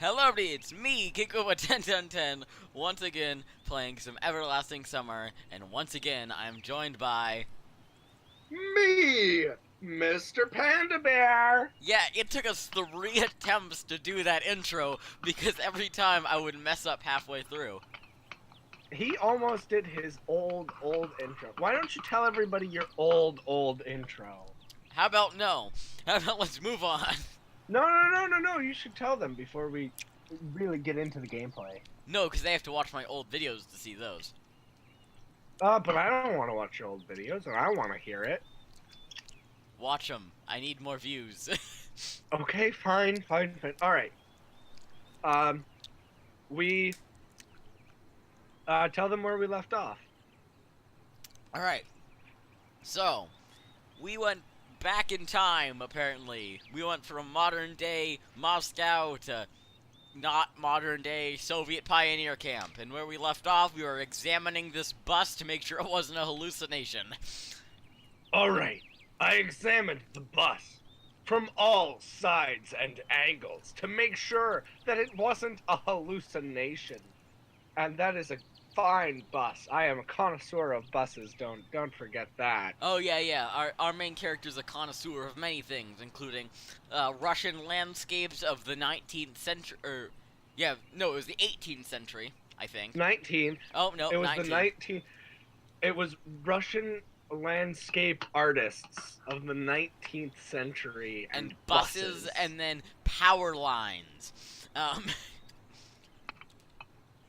Hello everybody, it's me, Kiko101010, once again playing some Everlasting Summer, and once again I'm joined by... Me, Mr. Panda Bear. Yeah, it took us 3 attempts to do that intro, because every time I would mess up halfway through. He almost did his old intro. Why don't you tell everybody your old intro? How about no? How about let's move on? No. You should tell them before we really get into the gameplay. No, because they have to watch my old videos to see those. But I don't want to watch your old videos, and I want to hear it. Watch them. I need more views. Okay, fine. All right. We tell them where we left off. Alright. So, we went back in time, apparently. We went from modern-day Moscow to not modern-day Soviet pioneer camp. And where we left off, we were examining this bus to make sure it wasn't a hallucination. All right. I examined the bus from all sides and angles to make sure that it wasn't a hallucination. And that is a fine bus. I am a connoisseur of buses, don't forget that. Oh, yeah. Our main character is a connoisseur of many things, including Russian landscapes of the 19th century. It was the 18th century, I think. 19th. Oh, no, It was 19th. the 19th. It was Russian landscape artists of the 19th century And buses and then power lines.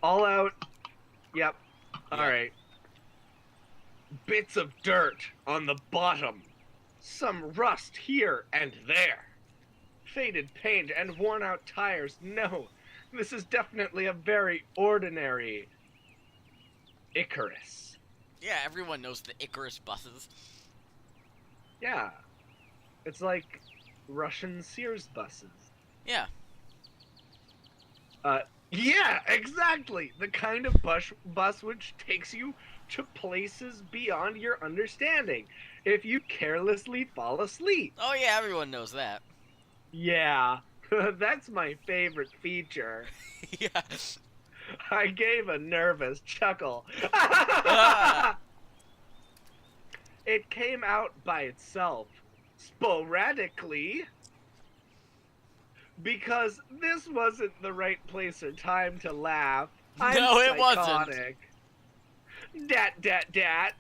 All out. Yep. Yeah. Alright. Bits of dirt on the bottom. Some rust here and there. Faded paint and worn out tires. No, this is definitely a very ordinary Icarus. Yeah, everyone knows the Icarus buses. Yeah. It's like Russian Sears buses. Yeah. Yeah, exactly. The kind of bus which takes you to places beyond your understanding if you carelessly fall asleep. Oh, yeah, everyone knows that. Yeah, that's my favorite feature. Yeah. I gave a nervous chuckle. It came out by itself, sporadically, because this wasn't the right place or time to laugh. No, it wasn't. Psychotic. Dat.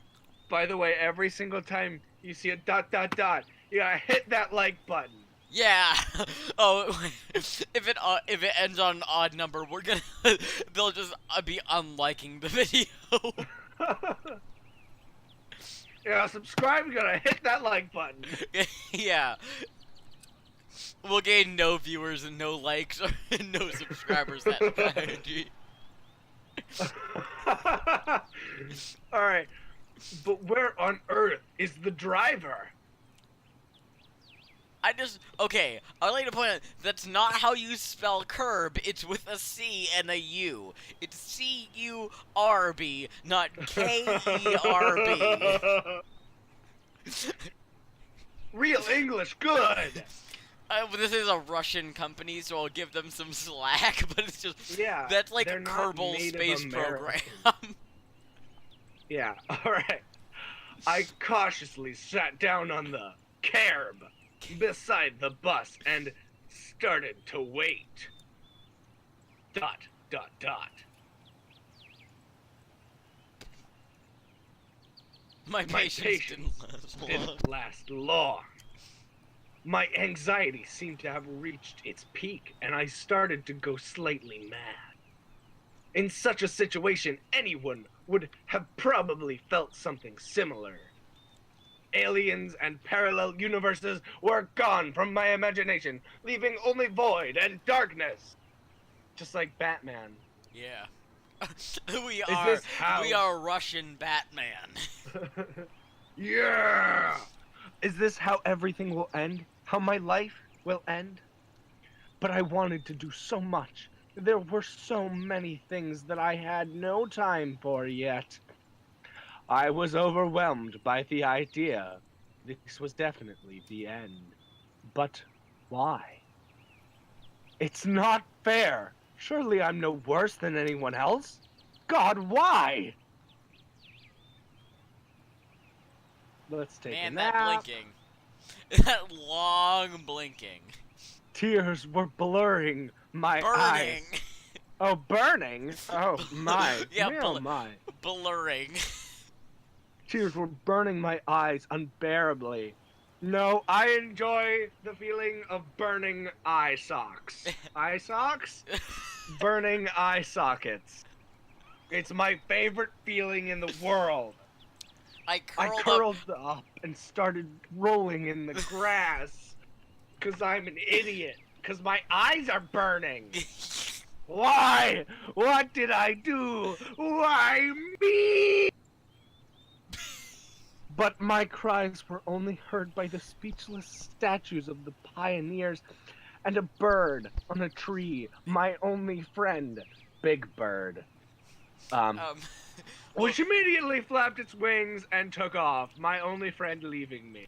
By the way, every single time you see a ... you gotta hit that like button. Yeah. Oh, if it ends on an odd number, they'll just be unliking the video. Yeah, subscribe, you gotta hit that like button. Yeah. We'll gain no viewers and no likes or no subscribers that Alright, but where on earth is the driver? Okay, I'd like to point out, that's not how you spell curb, it's with a C and a U. It's C-U-R-B, not K-E-R-B. Real English, good! This is a Russian company, so I'll give them some slack, but it's just... Yeah, that's like a they're not Kerbal Native Space American. Program. Yeah, alright. I cautiously sat down on the kerb beside the bus and started to wait. ... My patience didn't last long. My anxiety seemed to have reached its peak, and I started to go slightly mad. In such a situation, anyone would have probably felt something similar. Aliens and parallel universes were gone from my imagination, leaving only void and darkness. Just like Batman. Yeah. Is this how... We are Russian Batman. Yeah! Is this how everything will end? How my life will end? But I wanted to do so much. There were so many things that I had no time for yet. I was overwhelmed by the idea. This was definitely the end. But why? It's not fair. Surely I'm no worse than anyone else. God, why? Let's take a Man, nap. that blinking. That long blinking. Tears were blurring my Burning. eyes. Oh, burning? Oh, my. Yeah, Oh, my. blurring. Tears were burning my eyes unbearably. No, I enjoy the feeling of burning eye socks. Eye socks? Burning eye sockets. It's my favorite feeling in the world. I I curled up. curled up and started rolling in the grass. Because I'm an idiot. Because my eyes are burning. Why? What did I do? Why me? But my cries were only heard by the speechless statues of the pioneers and a bird on a tree, my only friend, Big Bird. well, Which immediately flapped its wings and took off, my only friend leaving me.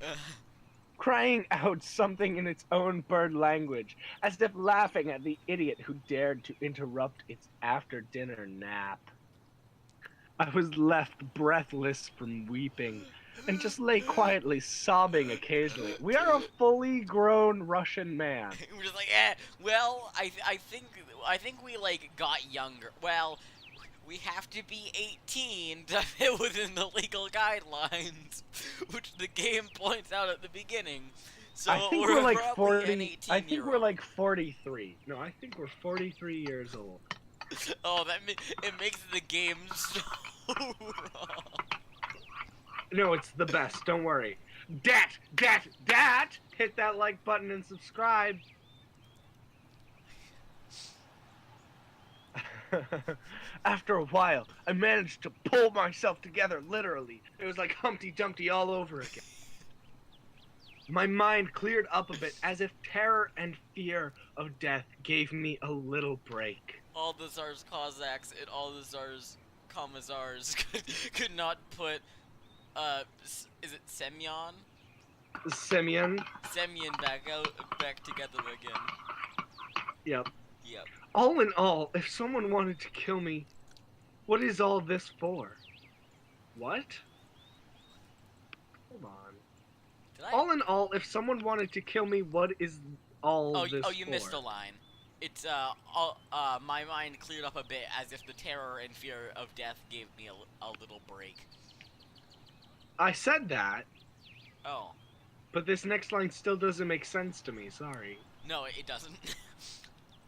Crying out something in its own bird language, as if laughing at the idiot who dared to interrupt its after-dinner nap. I was left breathless from weeping, and just lay quietly sobbing occasionally. We are a fully grown Russian man. we're just like, well, I think we like got younger. Well, we have to be 18 to fit within the legal guidelines, which the game points out at the beginning. So I think we're like probably an 40. 18 I think year we're old. like 43. No, I think we're 43 years old. Oh, it makes the game so wrong. No, it's the best. Don't worry. Dat! Hit that like button and subscribe. After a while, I managed to pull myself together, literally. It was like Humpty Dumpty all over again. My mind cleared up a bit, as if terror and fear of death gave me a little break. All the Tsars Cossacks and all the Tsars Commissars could not put, is it Semyon? Semyon? Semyon back together again. Yep. Yep. All in all, if someone wanted to kill me, what is all this for? What? Hold on. Did I? All in all, if someone wanted to kill me, what is all this Oh, you for? missed a line. It's, my mind cleared up a bit as if the terror and fear of death gave me a little break. I said that, Oh. but this next line still doesn't make sense to me, sorry. No, it doesn't.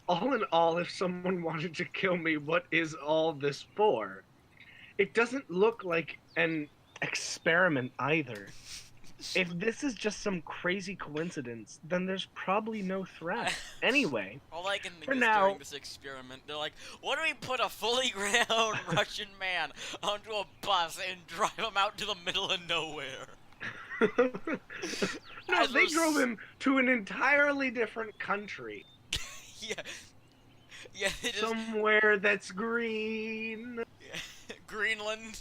All in all, if someone wanted to kill me, what is all this for? It doesn't look like an experiment either. If this is just some crazy coincidence, then there's probably no threat. Anyway, All I can think For is now- during this experiment, they're like, what do we put a fully grown Russian man onto a bus and drive him out to the middle of nowhere? no, As they we're drove him to an entirely different country. Yeah. Yeah, they just... Somewhere that's green. Greenland,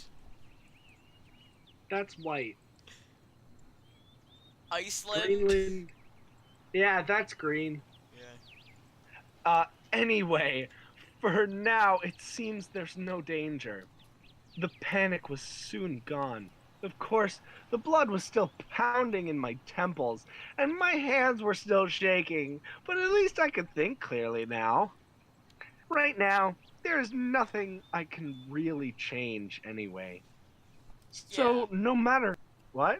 That's white. Iceland. Greenland. Yeah, that's green. Yeah. Anyway, for now, it seems there's no danger. The panic was soon gone. Of course, the blood was still pounding in my temples, and my hands were still shaking, but at least I could think clearly now. Right now, there's nothing I can really change anyway. So, Yeah. no matter what?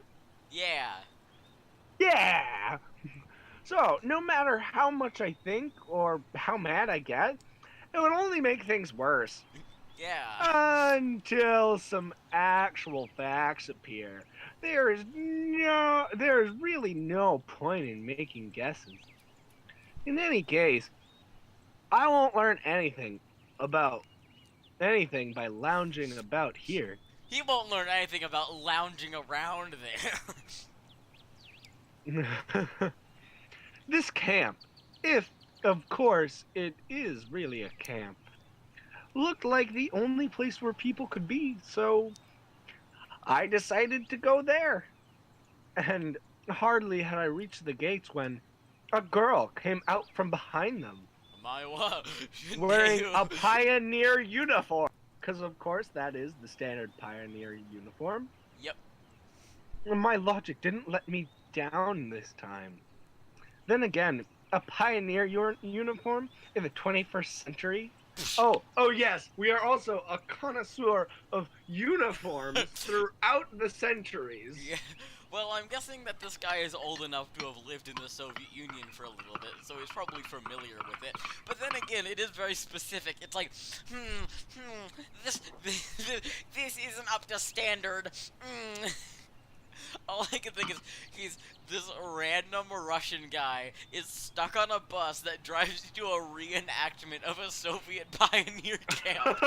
Yeah. Yeah! So, no matter how much I think or how mad I get, it would only make things worse. Yeah. Until some actual facts appear. There's really no point in making guesses. In any case, I won't learn anything by lounging about here. He won't learn anything about lounging around there. This camp, if, of course, it is really a camp, looked like the only place where people could be, so I decided to go there. And hardly had I reached the gates when a girl came out from behind them. My what? wearing a pioneer uniform. Because, of course, that is the standard pioneer uniform. Yep. My logic didn't let me down this time. Then again, a pioneer uniform in the 21st century? Oh yes, we are also a connoisseur of uniforms throughout the centuries. Yeah. Well, I'm guessing that this guy is old enough to have lived in the Soviet Union for a little bit, so he's probably familiar with it. But then again, it is very specific. It's like, this isn't up to standard. All I can think is this random Russian guy is stuck on a bus that drives to a reenactment of a Soviet pioneer camp.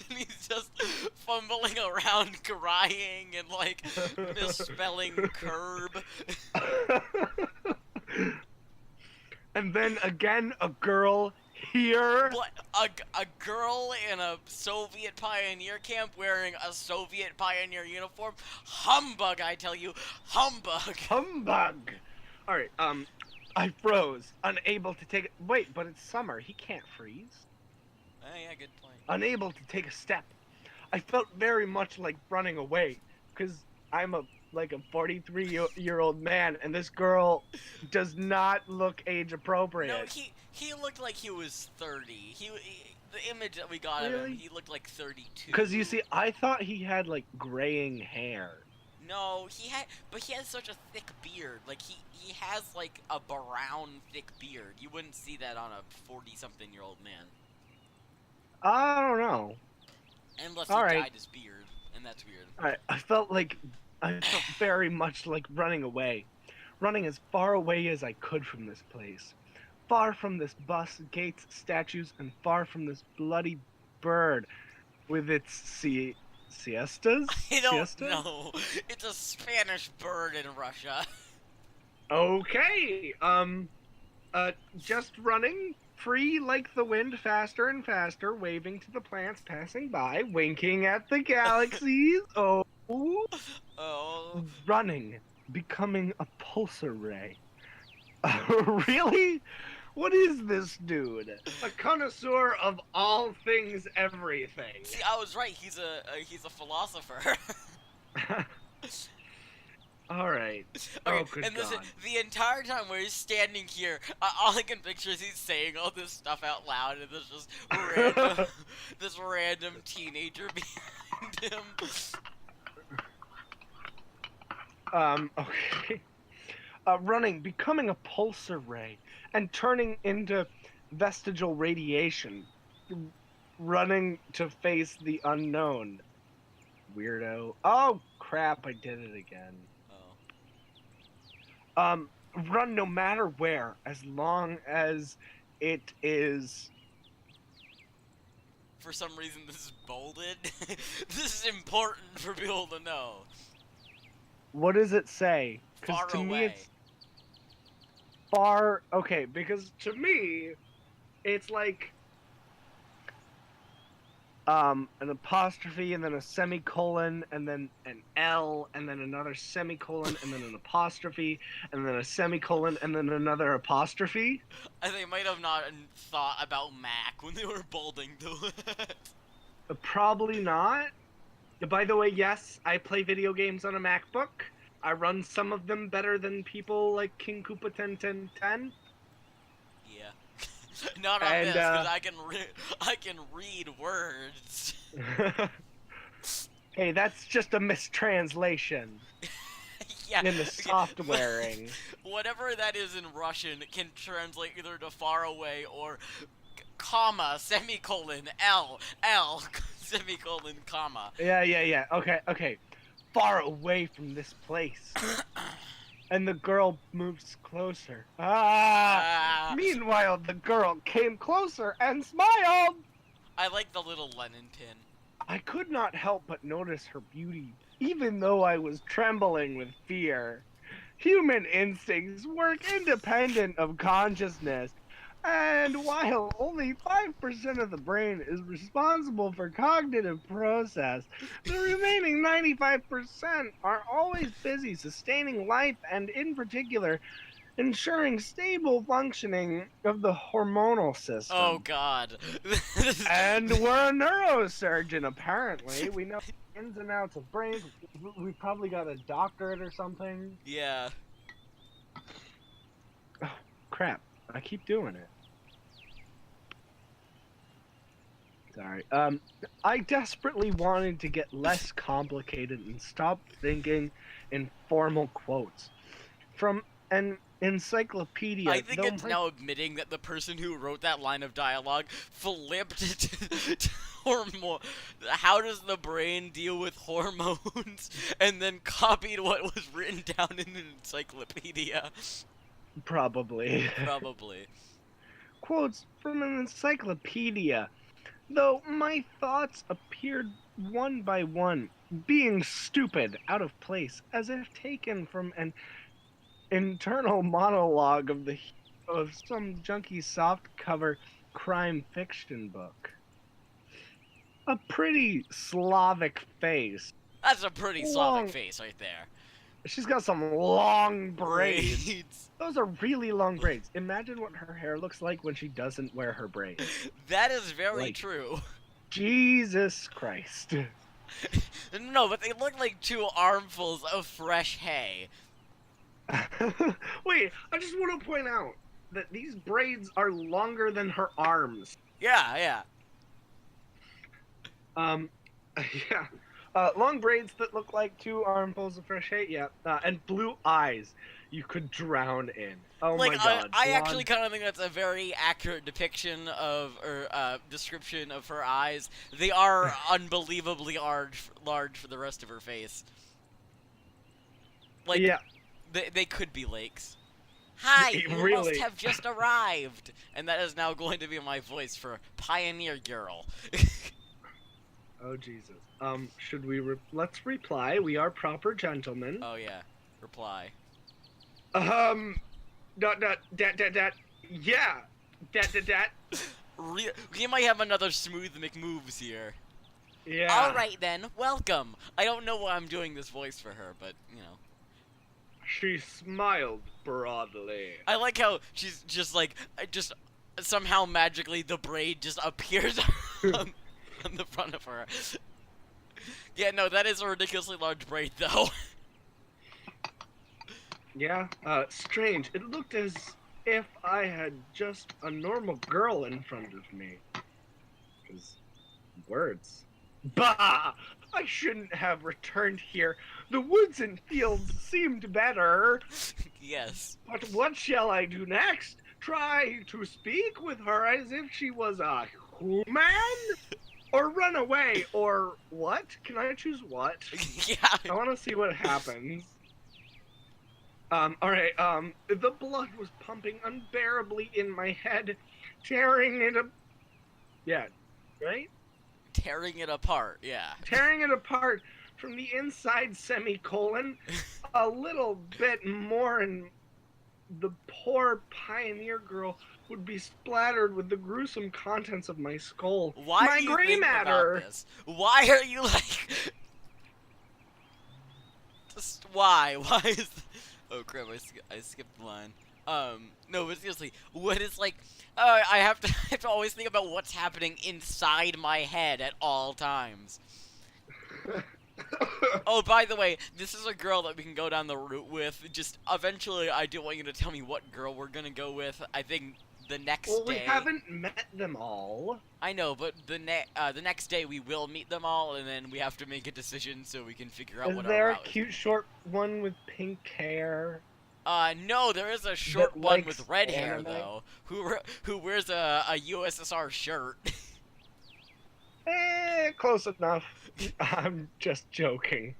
And he's just fumbling around crying and like misspelling curb. And then again, a girl here. What? A girl in a Soviet pioneer camp wearing a Soviet pioneer uniform? Humbug, I tell you. Humbug. Humbug. Alright, I froze, unable to take it. Wait, but it's summer. He can't freeze. Oh, yeah, good point. Unable to take a step. I felt very much like running away, because I'm a 43-year-old man, and this girl does not look age appropriate. No, he looked like he was 30. The image that we got of him, he looked like 32. Because you see, I thought he had like graying hair. No, he has such a thick beard. Like he has like a brown thick beard. You wouldn't see that on a 40-something-year-old man. I don't know. Unless he dyed his beard, and that's weird. I felt very much like running away. Running as far away as I could from this place. Far from this bus, gates, statues, and far from this bloody bird with its siestas? I don't know. It's a Spanish bird in Russia. Okay. Just running, free like the wind, faster and faster, waving to the plants passing by, winking at the galaxies. Oh. Running, becoming a pulsar ray. Really? What is this dude? A connoisseur of all things everything. See, I was right. He's a philosopher. All right. Okay, oh, good and God. The entire time where he's standing here, all I can picture is he's saying all this stuff out loud, and there's just this random teenager behind him. Okay. Running, becoming a pulsar ray, and turning into vestigial radiation. Running to face the unknown. Weirdo. Oh, crap, I did it again. Oh. Run no matter where, as long as it is... For some reason, this is bolded. This is important for people to know. What does it say? Far to away. me it's far. Okay, because to me, it's like an apostrophe and then a semicolon and then an L and then another semicolon and then an apostrophe and then a semicolon and then another apostrophe. They might have not thought about Mac when they were bolding it. Probably not. By the way, yes, I play video games on a MacBook. I run some of them better than people like King Koopa 101010. Yeah. Not on this, because I can read words. Hey, that's just a mistranslation. Yeah. In the softwaring. Whatever that is in Russian can translate either to far away or comma, semicolon, L, semicolon, comma. Yeah. Okay. Far away from this place. And the girl moves closer. Meanwhile, the girl came closer and smiled. I like the little Lenin pin. I could not help but notice her beauty, even though I was trembling with fear. Human instincts work independent of consciousness, and while only 5% of the brain is responsible for cognitive process, the remaining 95% are always busy sustaining life and, in particular, ensuring stable functioning of the hormonal system. Oh God. And we're a neurosurgeon, apparently. We know ins and outs of brains. We probably got a doctorate or something. Yeah. Oh, crap. I keep doing it. Sorry. I desperately wanted to get less complicated and stop thinking in formal quotes. From an encyclopedia. I think though it's now admitting that the person who wrote that line of dialogue flipped it to hormone. How does the brain deal with hormones? And then copied what was written down in an encyclopedia. Probably. Probably. Quotes from an encyclopedia. Though my thoughts appeared one by one, being stupid, out of place, as if taken from an internal monologue of some junky softcover crime fiction book. A pretty Slavic face. That's a pretty Slavic face right there. She's got some long braids. Those are really long braids. Imagine what her hair looks like when she doesn't wear her braids. That is very true. Jesus Christ. No, but they look like 2 armfuls of fresh hay. Wait, I just want to point out that these braids are longer than her arms. Yeah. Yeah. Long braids that look like 2 armfuls of fresh hay, yeah. And blue eyes you could drown in. Oh like, my god. I actually kind of think that's a very accurate depiction of, or description of her eyes. They are unbelievably large for the rest of her face. Like, yeah. They could be lakes. Hi, you Really? must have just arrived. And that is now going to be my voice for Pioneer Girl. Oh Jesus. Should we let's reply. We are proper gentlemen. Oh yeah. Reply. Dat. Yeah. Dat. We might have another smooth McMoves here. Yeah. Alright then, welcome. I don't know why I'm doing this voice for her, but, you know. She smiled broadly. I like how she's just like, just somehow magically the braid just appears on the front of her. Yeah, no, that is a ridiculously large braid, though. Yeah, strange. It looked as if I had just a normal girl in front of me. 'Cause words. Bah! I shouldn't have returned here. The woods and fields seemed better. Yes. But what shall I do next? Try to speak with her as if she was a human? Or run away? Or what? Can I choose what? Yeah. I want to see what happens. Alright, the blood was pumping unbearably in my head, tearing it yeah, right? Tearing it apart, yeah. Tearing it apart from the inside, semicolon, a little bit more and the poor Pioneer Girl would be splattered with the gruesome contents of my skull. Why my do you gray think matter. about this? Why are you like... Just why? Why is... Oh crap, I skipped the line. No, but seriously, what is like... I have to always think about what's happening inside my head at all times. Oh, by the way, this is a girl that we can go down the route with. Just, eventually, I do want you to tell me what girl we're gonna go with. I think the next day... Well, we haven't met them all. I know, but the next day we will meet them all, and then we have to make a decision so we can figure out Is what there our a route is. cute short one with pink hair? No, there is a short That one likes with red hair, anime? though, who wears a USSR shirt. Close enough. I'm just joking.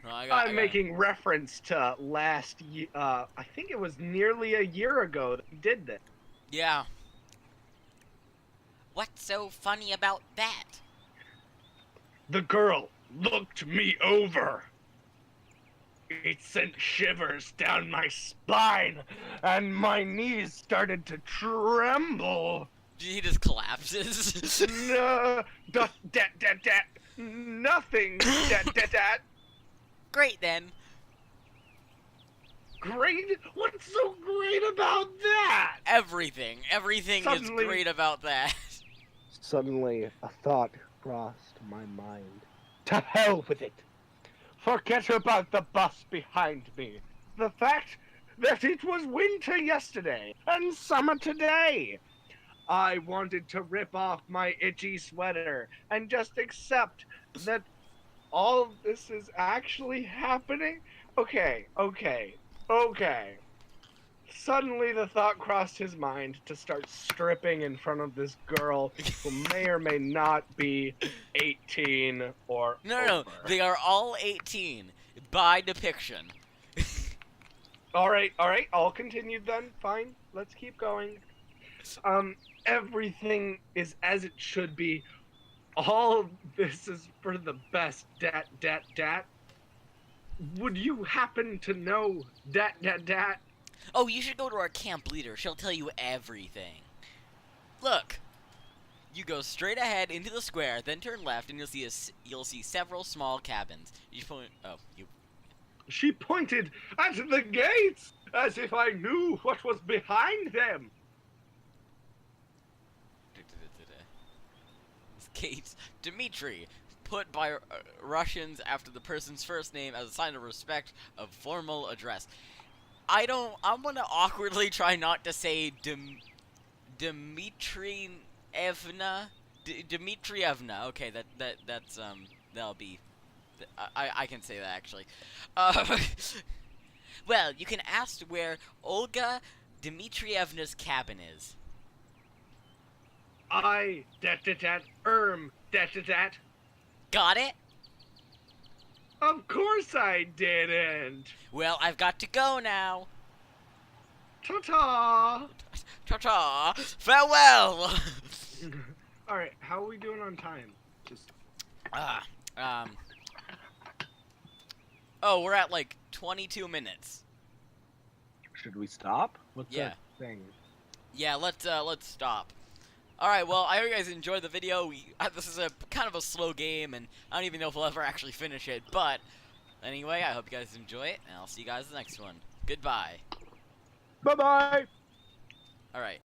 No, I'm making reference to last year. I think it was nearly a year ago that we did that. Yeah. What's so funny about that? The girl looked me over. It sent shivers down my spine, and my knees started to tremble. He just collapses. No, nothing. Great then. Great? What's so great about that? Everything is Suddenly- great about that. Suddenly, a thought crossed my mind. To hell with it! Forget about the bus behind me. The fact that it was winter yesterday and summer today. I wanted to rip off my itchy sweater and just accept that all of this is actually happening. Okay. Suddenly, the thought crossed his mind to start stripping in front of this girl who may or may not be 18 or No, over. they are all 18 by depiction. All right, I'll continue then. Fine, let's keep going. Everything is as it should be. All this is for the best, dat. Would you happen to know dat? Oh, you should go to our camp leader. She'll tell you everything. Look, you go straight ahead into the square, then turn left, and you'll see several small cabins. You point. Oh, you. She pointed at the gates as if I knew what was behind them. Gates. Dmitri, put by Russians after the person's first name as a sign of respect of formal address. I'm gonna awkwardly try not to say Dmitrievna. Dmitrievna. Okay, that's that'll be. I can say that actually. Well, you can ask where Olga Dmitrievna's cabin is. Dat. Got it? Of course I didn't. Well, I've got to go now. Ta-ta. Ta-ta. Farewell. All right, how are we doing on time? Just Oh, we're at like 22 minutes. Should we stop? What's Yeah. that thing? Yeah, let's stop. Alright, well, I hope you guys enjoyed the video. This is a kind of a slow game, and I don't even know if we'll ever actually finish it, but anyway, I hope you guys enjoy it, and I'll see you guys in the next one. Goodbye. Bye-bye! Alright.